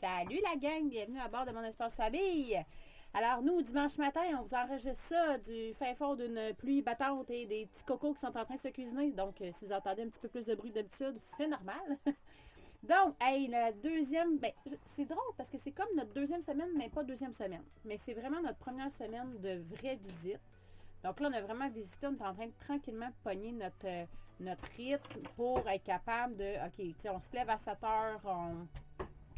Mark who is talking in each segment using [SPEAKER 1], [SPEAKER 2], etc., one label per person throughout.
[SPEAKER 1] Salut la gang, bienvenue à bord de mon espace famille. Alors nous, dimanche matin, on vous enregistre ça du fin fond d'une pluie battante et des petits cocos qui sont en train de se cuisiner. Donc si vous entendez un petit peu plus de bruit que d'habitude, c'est normal. Donc, hey, la deuxième, c'est drôle parce que c'est comme notre deuxième semaine, mais pas deuxième semaine. Mais c'est vraiment notre première semaine de vraie visite. Donc là, on a vraiment visité, on est en train de tranquillement pogner notre rythme pour être capable de, OK, tu sais, on se lève à 7 heures,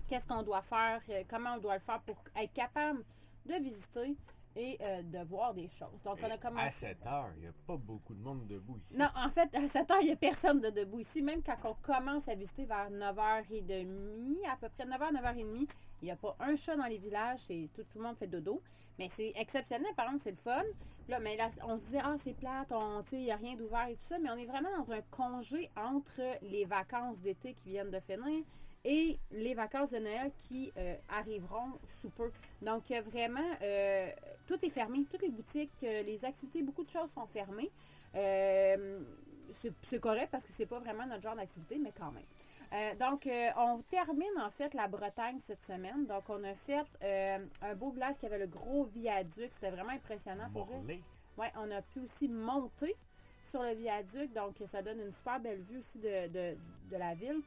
[SPEAKER 1] qu'est-ce qu'on doit faire, comment on doit le faire pour être capable de visiter et de voir des choses. Donc, on a commencé.
[SPEAKER 2] À 7 heures, il n'y a pas beaucoup de monde debout ici.
[SPEAKER 1] Non, en fait, à 7 heures, il n'y a personne de debout ici. Même quand on commence à visiter vers 9h30, à peu près 9h, 9h30, il n'y a pas un chat dans les villages, tout le monde fait dodo. Mais c'est exceptionnel, par exemple, c'est le fun. Là, mais là, on se dit, c'est plate, il n'y a rien d'ouvert et tout ça. Mais on est vraiment dans un congé entre les vacances d'été qui viennent de finir et les vacances de Noël qui arriveront sous peu. Donc, vraiment, tout est fermé. Toutes les boutiques, les activités, beaucoup de choses sont fermées. C'est correct parce que c'est pas vraiment notre genre d'activité, mais quand même. Donc, on termine en fait la Bretagne cette semaine. Donc, on a fait un beau village qui avait le gros viaduc. C'était vraiment impressionnant pour eux. Oui, on a pu aussi monter sur le viaduc. Donc, ça donne une super belle vue aussi de la ville.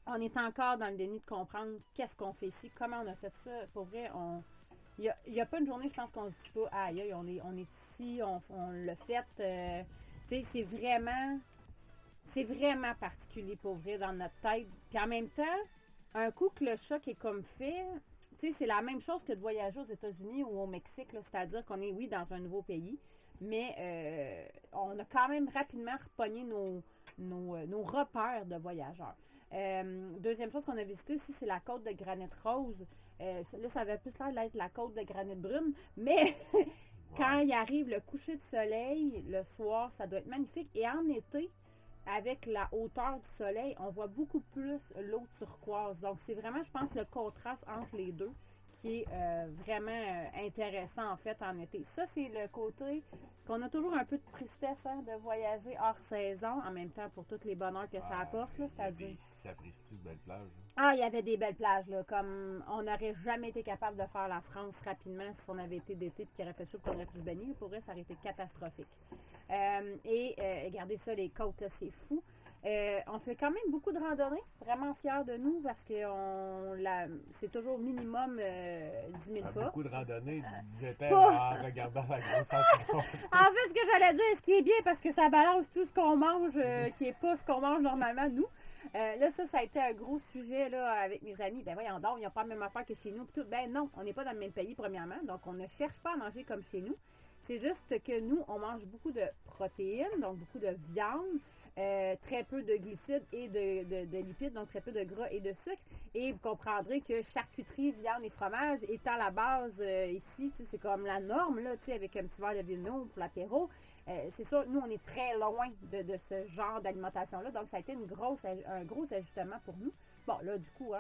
[SPEAKER 1] On est encore dans le déni de comprendre qu'est-ce qu'on fait ici, comment on a fait ça. Pour vrai, il n'y a pas une journée, je pense qu'on se dit pas, aïe, on est ici, on l'a fait. Tu sais, c'est vraiment particulier pour vrai dans notre tête. Puis en même temps, un coup que le choc est comme fait, tu sais, c'est la même chose que de voyager aux États-Unis ou au Mexique, là, c'est-à-dire qu'on est, oui, dans un nouveau pays, mais on a quand même rapidement repogné nos repères de voyageurs. Deuxième chose qu'on a visité aussi, c'est la côte de Granit Rose. Là, ça avait plus l'air d'être la côte de Granit Brune, mais quand il arrive le coucher de soleil, le soir, ça doit être magnifique. Et en été, avec la hauteur du soleil, on voit beaucoup plus l'eau turquoise. Donc, c'est vraiment, je pense, le contraste entre les deux qui est vraiment intéressant, en fait, en été. Ça, c'est le côté qu'on a toujours un peu de tristesse de voyager hors saison, en même temps pour tous les bonheurs que ça apporte, là, c'est-à-dire...
[SPEAKER 2] Des sapristi de belles plages.
[SPEAKER 1] Il y avait des belles plages, là, comme on n'aurait jamais été capable de faire la France rapidement si on avait été d'été et qu'il aurait fait chaud qu'on aurait pu se baigner. Pour eux, ça aurait été catastrophique. Regardez ça, les côtes, là, c'est fou. On fait quand même beaucoup de randonnées, vraiment fiers de nous parce que c'est toujours minimum 10 000 pas.
[SPEAKER 2] Beaucoup de randonnées, disait-elle en regardant la grosse entourage.
[SPEAKER 1] En fait, ce que j'allais dire, ce qui est bien parce que ça balance tout ce qu'on mange, qui n'est pas ce qu'on mange normalement, nous. Là, ça a été un gros sujet là, avec mes amis. Ben voyons donc, il n'y a pas la même affaire que chez nous. Ben non, on n'est pas dans le même pays, premièrement. Donc, on ne cherche pas à manger comme chez nous. C'est juste que nous, on mange beaucoup de protéines, donc beaucoup de viande. Très peu de glucides et de lipides, donc très peu de gras et de sucre. Et vous comprendrez que charcuterie, viande et fromage étant la base ici, c'est comme la norme, là, avec un petit verre de vino pour l'apéro. C'est sûr, nous, on est très loin de ce genre d'alimentation-là. Donc, ça a été un gros ajustement pour nous. Bon, là, du coup,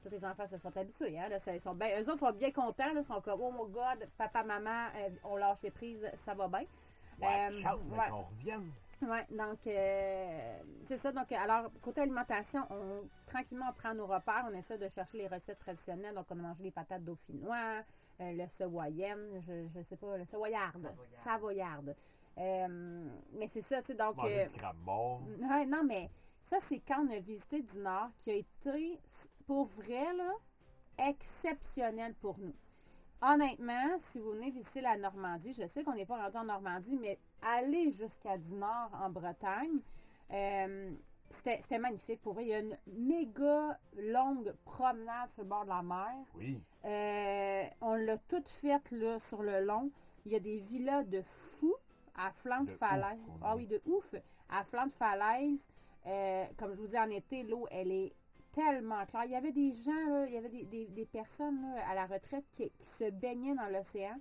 [SPEAKER 1] tous les enfants se sont habitués. Là, eux autres sont bien contents. Ils sont comme, oh my God, papa, maman, on lâche les prises, ça va bien.
[SPEAKER 2] On revienne.
[SPEAKER 1] Oui, donc, c'est ça. Donc, alors, côté alimentation, tranquillement, on prend nos repères. On essaie de chercher les recettes traditionnelles. Donc, on a mangé les patates dauphinois, le savoyenne, je sais pas, le savoyarde. Mais c'est ça, tu sais, donc... non, mais ça, c'est quand on a visité du Nord, qui a été, pour vrai, là, exceptionnel pour nous. Honnêtement, si vous venez visiter la Normandie, je sais qu'on n'est pas rendu en Normandie, mais aller jusqu'à du Nord en Bretagne, c'était magnifique. Pour vrai, il y a une méga longue promenade sur le bord de la mer.
[SPEAKER 2] Oui.
[SPEAKER 1] On l'a toute faite là, sur le long. Il y a des villas de fous à flanc de falaise. Oui, de ouf. À flanc de falaise. Comme je vous dis, en été, l'eau, elle est tellement clair. Il y avait des gens, là, il y avait des personnes là, à la retraite qui se baignaient dans l'océan.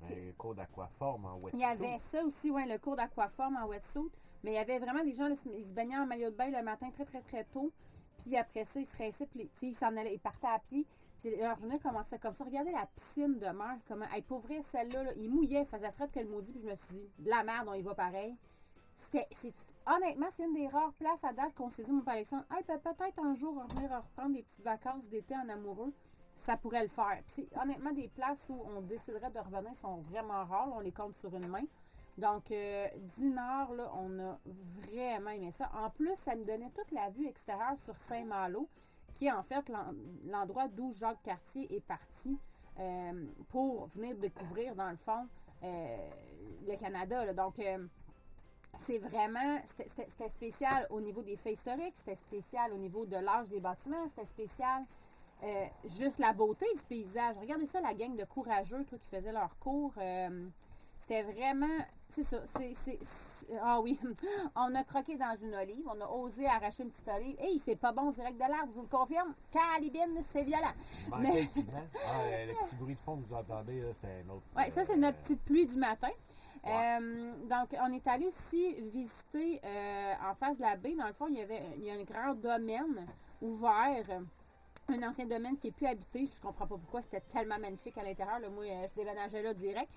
[SPEAKER 2] Il y avait un cours d'aquaforme en wetsuit.
[SPEAKER 1] Il y avait ça aussi, oui, le cours d'aquaforme en wetsuit. Mais il y avait vraiment des gens, là, ils se baignaient en maillot de bain le matin très, très, très tôt. Puis après ça, ils se rinçaient, puis ils s'en allaient, ils partaient à pied. Puis leur journée commençait comme ça. Regardez la piscine de mer, comment, pour vrai, celle-là, là, il mouillait, il faisait frais que le maudit, puis je me suis dit, de la merde, on y va pareil. Honnêtement, c'est une des rares places à date qu'on s'est dit, mon père Alexandre, hey, peut-être un jour revenir reprendre des petites vacances d'été en amoureux. Ça pourrait le faire. Puis honnêtement, des places où on déciderait de revenir sont vraiment rares. Là, on les compte sur une main. Donc, Dinard, là, on a vraiment aimé ça. En plus, ça nous donnait toute la vue extérieure sur Saint-Malo, qui est en fait l'endroit d'où Jacques Cartier est parti pour venir découvrir, dans le fond, le Canada. Là. Donc, c'est vraiment, c'était spécial au niveau des faits historiques, c'était spécial au niveau de l'âge des bâtiments, c'était spécial juste la beauté du paysage. Regardez ça, la gang de courageux qui faisaient leur cours. C'était vraiment, c'est ça, ah oui, on a croqué dans une olive, on a osé arracher une petite olive. Hey, c'est pas bon direct de l'arbre, je vous le confirme. Calibine, c'est violent.
[SPEAKER 2] Mais... le petit bruit de fond que vous entendez, là, c'est un autre.
[SPEAKER 1] Oui, ça, c'est notre petite pluie du matin. Ouais. Donc, on est allé aussi visiter en face de la baie. Dans le fond, il y a un grand domaine ouvert. Un ancien domaine qui n'est plus habité. Je ne comprends pas pourquoi. C'était tellement magnifique à l'intérieur. Là, moi, je déménageais là direct.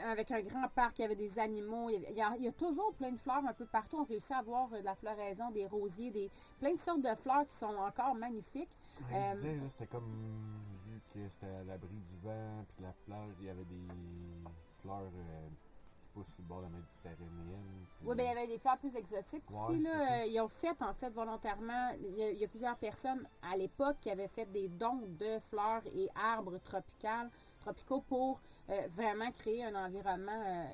[SPEAKER 1] Avec un grand parc, il y avait des animaux. Il y a toujours plein de fleurs un peu partout. On réussit à voir de la floraison, des rosiers, plein de sortes de fleurs qui sont encore magnifiques.
[SPEAKER 2] Il disait, là, c'était comme vu que c'était à l'abri du vent, puis de la plage, il y avait des fleurs qui poussent sur le bord de la Méditerranéenne. Puis...
[SPEAKER 1] Oui, bien, il y avait des fleurs plus exotiques aussi. Là, ils ont fait, en fait, volontairement, il y a plusieurs personnes à l'époque qui avaient fait des dons de fleurs et arbres tropicaux pour vraiment créer un environnement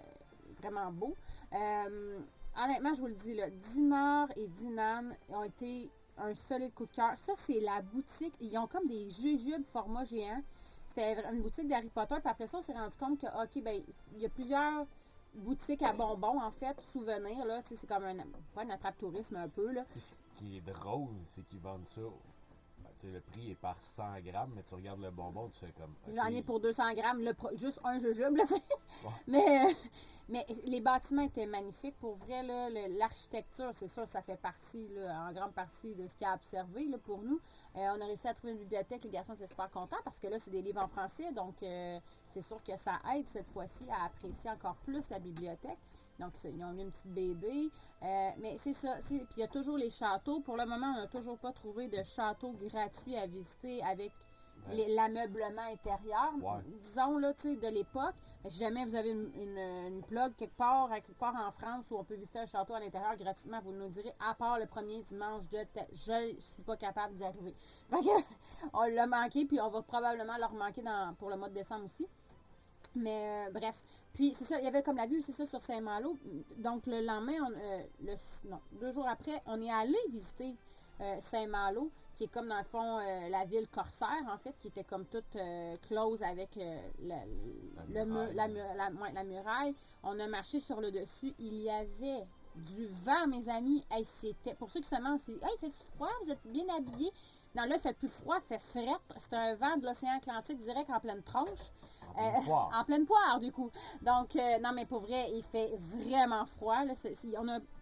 [SPEAKER 1] vraiment beau. Honnêtement, je vous le dis, là, Dinard et Dinan ont été un solide coup de cœur. Ça, c'est la boutique. Ils ont comme des jujubes format géant. C'était une boutique d'Harry Potter. Puis après ça, on s'est rendu compte que, OK, ben il y a plusieurs boutiques à bonbons, en fait, souvenirs. Là, c'est comme pas un attrape-tourisme un peu. Là.
[SPEAKER 2] Ce qui est drôle, c'est qu'ils vendent ça. Ben, le prix est par 100 grammes, mais tu regardes le bonbon, tu sais comme... Okay.
[SPEAKER 1] J'en ai pour 200 grammes, juste un jujube, là, ouais. Mais les bâtiments étaient magnifiques. Pour vrai, l'architecture, c'est sûr, ça fait partie, là, en grande partie de ce qu'il y a observé là, pour nous. On a réussi à trouver une bibliothèque. Les garçons étaient super contents parce que là, c'est des livres en français. Donc, c'est sûr que ça aide cette fois-ci à apprécier encore plus la bibliothèque. Donc, ils ont mis une petite BD. Mais c'est ça. Puis, il y a toujours les châteaux. Pour le moment, on n'a toujours pas trouvé de château gratuit à visiter avec l'ameublement intérieur, ouais. Disons, là, tu sais, de l'époque. Si jamais vous avez une plug quelque part en France où on peut visiter un château à l'intérieur gratuitement, vous nous direz, à part le premier dimanche je suis pas capable d'y arriver. Fait que, on l'a manqué, puis on va probablement le remanquer pour le mois de décembre aussi. Mais bref. Puis, c'est ça, il y avait comme la vue, c'est ça, sur Saint-Malo. Donc, le lendemain, 2 jours après, on est allé visiter Saint-Malo, qui est comme dans le fond la ville corsaire, en fait, qui était comme toute close avec la muraille. On a marché sur le dessus. Il y avait du vent, mes amis. Hey, c'était, pour ceux qui se demandent, il fait froid, vous êtes bien habillés. Non, là, il fait plus froid, il fait frette. C'est un vent de l'océan Atlantique direct en pleine tronche. En pleine poire, du coup. Donc, non, mais pour vrai, il fait vraiment froid. Là.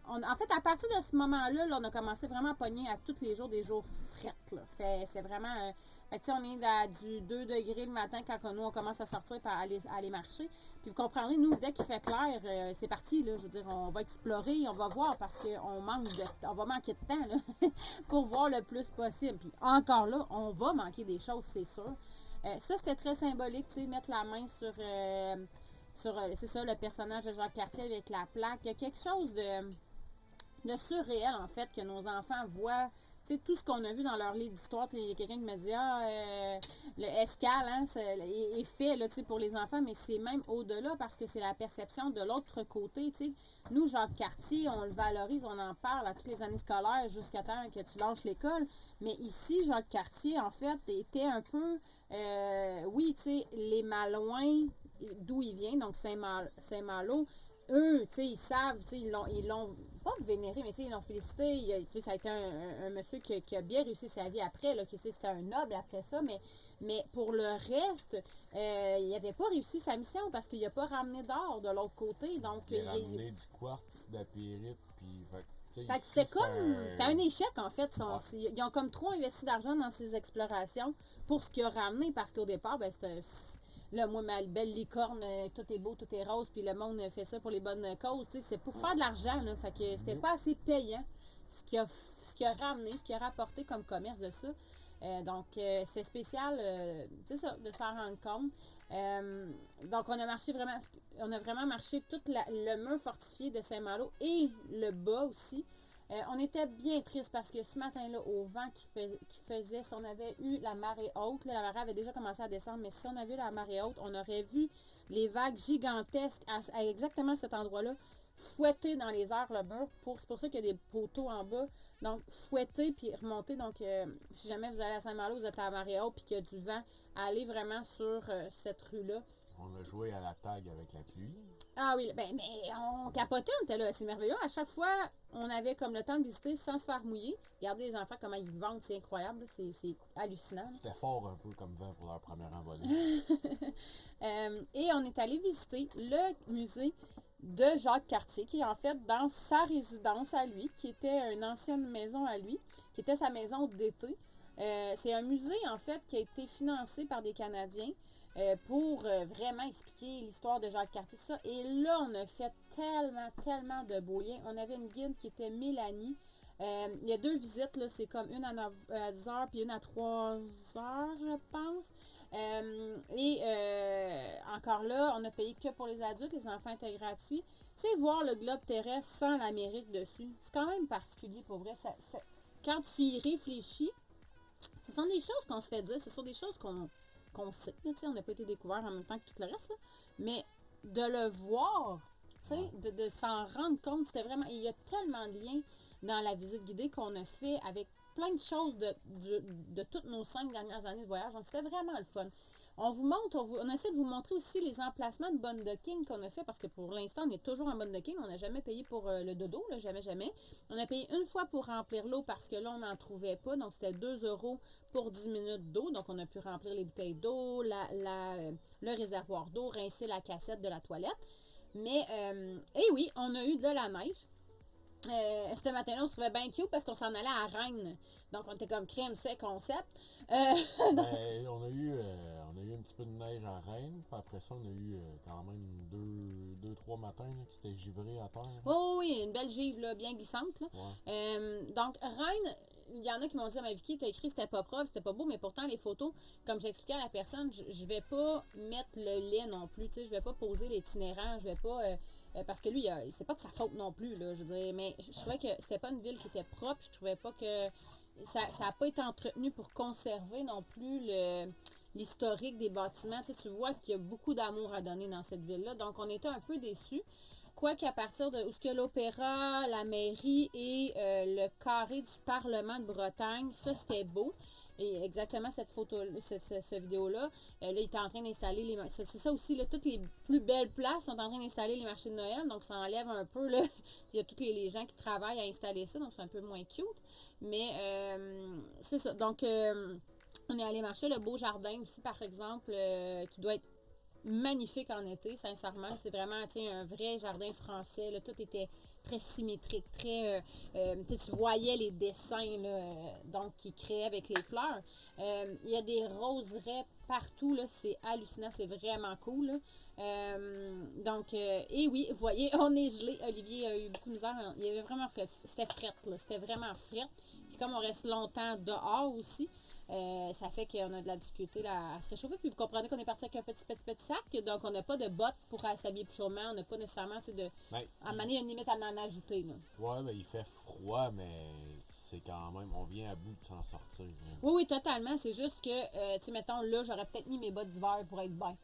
[SPEAKER 1] En fait, à partir de ce moment-là, là, on a commencé vraiment à pogner à tous les jours des jours frettes. C'est vraiment... fait que, on est à du 2 degrés le matin quand nous, on commence à sortir et aller marcher. Puis vous comprendrez, nous, dès qu'il fait clair, c'est parti. Là, je veux dire, on va explorer, on va voir parce qu'on on va manquer de temps là, pour voir le plus possible. Puis encore là, on va manquer des choses, c'est sûr. Ça, c'était très symbolique, tu sais, mettre la main sur c'est ça, le personnage de Jacques Cartier avec la plaque. Il y a quelque chose de surréel, en fait, que nos enfants voient. Tu sais, tout ce qu'on a vu dans leur livre d'histoire, il y a quelqu'un qui me dit, le escale, hein, est fait, là, tu sais, pour les enfants, mais c'est même au-delà parce que c'est la perception de l'autre côté, tu sais. Nous, Jacques Cartier, on le valorise, on en parle à toutes les années scolaires jusqu'à temps que tu lâches l'école. Mais ici, Jacques Cartier, en fait, était un peu, oui, tu sais, les Malouins, d'où il vient, donc Saint-Malo, eux, tu sais, ils savent, tu sais, ils l'ont pas vénéré, mais tu sais, ils l'ont félicité. Ça a été un monsieur qui a bien réussi sa vie après, là, qui c'était un noble après ça, mais pour le reste, il n'avait pas réussi sa mission parce qu'il n'a pas ramené d'or de l'autre côté. Donc,
[SPEAKER 2] il a ramené du quartz, de la pyrite, puis...
[SPEAKER 1] Fait que c'était un échec, en fait. Ils ont comme trop investi d'argent dans ces explorations pour ce qu'il a ramené, parce qu'au départ, ben, là, moi, ma belle licorne, tout est beau, tout est rose, puis le monde fait ça pour les bonnes causes. Tu sais, c'est pour faire de l'argent, là. Fait que c'était pas assez payant ce qui a ramené, ce qui a rapporté comme commerce de ça. Donc, c'est spécial, c'est ça, de s'en rendre compte. Donc, on a vraiment marché tout le mur fortifié de Saint-Malo et le bas aussi. On était bien triste parce que ce matin-là, au vent qui faisait, si on avait eu la marée haute, là, la marée avait déjà commencé à descendre, mais si on avait eu la marée haute, on aurait vu les vagues gigantesques à exactement cet endroit-là fouetter dans les airs le mur. C'est pour ça qu'il y a des poteaux en bas. Donc, fouetter puis remonter. Donc, si jamais vous allez à Saint-Malo, vous êtes à la marée haute puis qu'il y a du vent, allez vraiment sur cette rue-là.
[SPEAKER 2] On a joué à la tag avec la pluie.
[SPEAKER 1] Ah oui, ben, mais on capotait, on était là, c'est merveilleux. À chaque fois, on avait comme le temps de visiter sans se faire mouiller. Regardez les enfants, comment ils vendent, c'est incroyable, c'est hallucinant.
[SPEAKER 2] C'était fort un peu comme vent pour leur première envolée.
[SPEAKER 1] Et on est allé visiter le musée de Jacques Cartier, qui est en fait dans sa résidence à lui, qui était une ancienne maison à lui, qui était sa maison d'été. C'est un musée, en fait, qui a été financé par des Canadiens pour vraiment expliquer l'histoire de Jacques Cartier, tout ça. Et là, on a fait tellement de beaux liens. On avait une guide qui était Mélanie. Il y a 2 visites, là, c'est comme une à 10 heures puis une à 3 heures, je pense. Et encore là, on a payé que pour les adultes, les enfants étaient gratuits. Tu sais, voir le globe terrestre sans l'Amérique dessus, c'est quand même particulier pour vrai. Quand tu y réfléchis, ce sont des choses qu'on se fait dire, ce sont des choses qu'on sait. Là, on n'a pas été découvert en même temps que tout le reste. Là. Mais de le voir, de s'en rendre compte, c'était vraiment. Il y a tellement de liens dans la visite guidée qu'on a fait avec plein de choses de toutes nos 5 dernières années de voyage. Donc, c'était vraiment le fun. On vous montre, on essaie de vous montrer aussi les emplacements de Bonne-de-King qu'on a fait parce que pour l'instant, on est toujours en Bonne-de-King. On n'a jamais payé pour le dodo, là, jamais. On a payé une fois pour remplir l'eau parce que là, on n'en trouvait pas. Donc, c'était 2 euros pour 10 minutes d'eau. Donc, on a pu remplir les bouteilles d'eau, le réservoir d'eau, rincer la cassette de la toilette. Mais, et oui, on a eu de la neige. Ce matin-là, on se trouvait bien cute parce qu'on s'en allait à Rennes. Donc, on était comme crème, c'est concept.
[SPEAKER 2] Ben, on a eu un petit peu de neige à Rennes. Puis après ça, on a eu quand même 2-3 matins là, qui s'étaient givrés à terre.
[SPEAKER 1] Oui, une belle givre là, bien glissante. Là.
[SPEAKER 2] Ouais.
[SPEAKER 1] Donc, Rennes, il y en a qui m'ont dit à ma Vicky, t'as écrit c'était pas propre, c'était pas beau, mais pourtant les photos, comme j'expliquais à la personne, je vais pas mettre le lait non plus, tu sais, je vais pas poser l'itinérant, je vais pas parce que lui, c'est pas de sa faute non plus, là, je veux dire, mais je trouvais que c'était pas une ville qui était propre, je trouvais pas que ça a pas été entretenu pour conserver non plus l'historique des bâtiments. Tu vois qu'il y a beaucoup d'amour à donner dans cette ville-là, donc on était un peu déçus. Quoique à partir de où ce que l'opéra, la mairie et le carré du Parlement de Bretagne, ça c'était beau. Et exactement cette photo, cette vidéo-là, là, il est en train d'installer les. C'est ça aussi, là, toutes les plus belles places sont en train d'installer les marchés de Noël, donc ça enlève un peu, là. Il y a tous les gens qui travaillent à installer ça, donc c'est un peu moins cute. Mais c'est ça. Donc, on est allé marcher le Beau Jardin aussi, par exemple, qui doit être magnifique en été, sincèrement. C'est vraiment un vrai jardin français. Là. Tout était très symétrique, très. Tu voyais les dessins là, donc qu'ils créaient avec les fleurs. Il y a des roseraies partout. Là, c'est hallucinant, c'est vraiment cool. Là. Donc, et oui, vous voyez, on est gelé. Olivier a eu beaucoup de misère. Il y avait vraiment fret. C'était fret, là. C'était vraiment fret. Puis comme on reste longtemps dehors aussi, ça fait qu'on a de la difficulté là, à se réchauffer. Puis vous comprenez qu'on est parti avec un petit sac, donc on n'a pas de bottes pour s'habiller plus chaudement. On n'a pas nécessairement, de. À un moment donné, il y a une limite à en ajouter. Là.
[SPEAKER 2] Ouais, ben il fait froid, mais c'est quand même. On vient à bout de s'en sortir. Hein.
[SPEAKER 1] Oui, totalement. C'est juste que, tu sais, mettons, là, j'aurais peut-être mis mes bottes d'hiver pour être bien.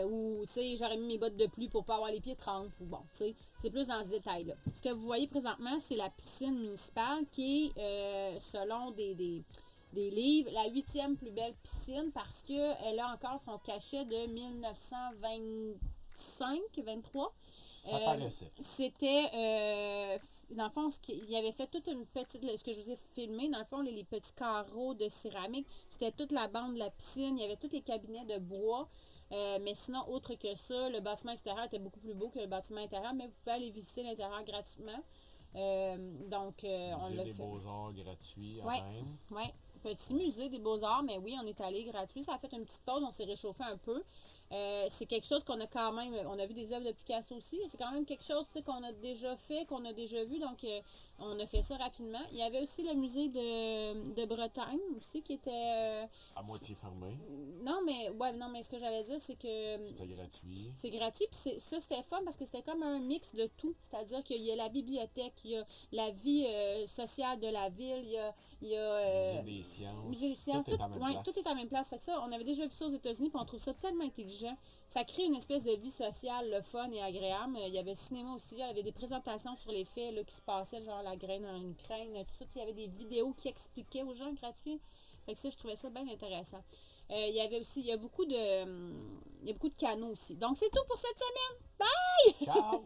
[SPEAKER 1] Ou, tu sais, j'aurais mis mes bottes de pluie pour pas avoir les pieds trempés. Ou bon, tu sais, c'est plus dans ce détail-là. Ce que vous voyez présentement, c'est la piscine municipale qui est, selon des livres, la 8e plus belle piscine parce qu'elle a encore son cachet de 1925-23.
[SPEAKER 2] Ça paraissait.
[SPEAKER 1] C'était, dans le fond, il avait fait toute une petite, ce que je vous ai filmé, dans le fond, les petits carreaux de céramique, c'était toute la bande de la piscine, il y avait tous les cabinets de bois. Mais sinon, autre que ça, le bâtiment extérieur était beaucoup plus beau que le bâtiment intérieur, mais vous pouvez aller visiter l'intérieur gratuitement. Donc, on l'a fait.
[SPEAKER 2] Des beaux-arts gratuits à Rennes.
[SPEAKER 1] Oui, petit musée des beaux-arts, mais oui, on est allé gratuit. Ça a fait une petite pause, on s'est réchauffé un peu. C'est quelque chose qu'on a quand même, on a vu des œuvres de Picasso aussi, c'est quand même quelque chose qu'on a déjà fait, qu'on a déjà vu, donc on a fait ça rapidement. Il y avait aussi le musée de Bretagne aussi qui était...
[SPEAKER 2] À moitié fermé.
[SPEAKER 1] Non, mais ce que j'allais dire, c'est que
[SPEAKER 2] C'était gratuit.
[SPEAKER 1] c'est gratuit, puis ça c'était fun parce que c'était comme un mix de tout. C'est-à-dire qu'il y a la bibliothèque, il y a la vie sociale de la ville, il y a
[SPEAKER 2] Musée des sciences.
[SPEAKER 1] musée des sciences,
[SPEAKER 2] Tout est à la même place.
[SPEAKER 1] tout est à la même place. Fait que ça, on avait déjà vu ça aux États-Unis, puis on trouve ça tellement intelligent. Ça crée une espèce de vie sociale, le fun et agréable. Il y avait le cinéma aussi, il y avait des présentations sur les faits là, qui se passaient, genre la graine en Ukraine, tout ça. Il y avait des vidéos qui expliquaient aux gens gratuits. Fait que ça, je trouvais ça bien intéressant. Il y avait aussi, il y a beaucoup de canaux aussi. Donc, c'est tout pour cette semaine.
[SPEAKER 2] Ciao!